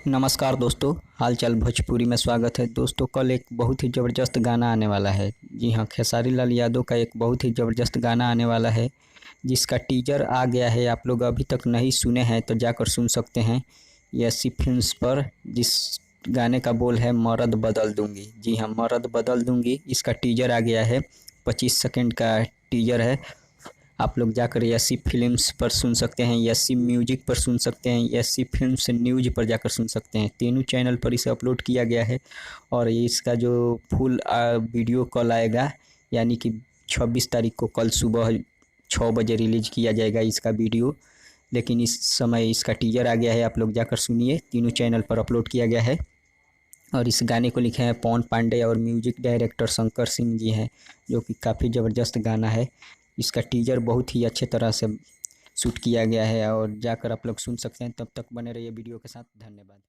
नमस्कार दोस्तों, हालचाल भोजपुरी में स्वागत है। दोस्तों, कल एक बहुत ही ज़बरदस्त गाना आने वाला है। जी हाँ, खेसारी लाल यादव का एक बहुत ही ज़बरदस्त गाना आने वाला है, जिसका टीजर आ गया है। आप लोग अभी तक नहीं सुने हैं तो जाकर सुन सकते हैं यसी फिल्म्स पर। जिस गाने का बोल है मर्द बदल दूंगी। जी हाँ, मर्द बदल दूंगी। इसका टीजर आ गया है, 25 सेकंड का टीजर है। आप लोग जाकर यसी फिल्म्स पर सुन सकते हैं, यसी म्यूजिक पर सुन सकते हैं, यसी फिल्म्स न्यूज पर जाकर सुन सकते हैं। तीनों चैनल पर इसे अपलोड किया गया है। और इसका जो फुल वीडियो कल आएगा, यानी कि 26 तारीख को कल सुबह 6 बजे रिलीज किया जाएगा इसका वीडियो। लेकिन इस समय इसका टीजर आ गया है, आप लोग जाकर सुनिए। तीनों चैनल पर अपलोड किया गया है। और इस गाने को लिखे हैं पवन पांडे और म्यूजिक डायरेक्टर शंकर सिंह जी हैं, जो कि काफ़ी ज़बरदस्त गाना है। इसका टीजर बहुत ही अच्छे तरह से शूट किया गया है और जाकर आप लोग सुन सकते हैं। तब तक बने रहिए वीडियो के साथ। धन्यवाद।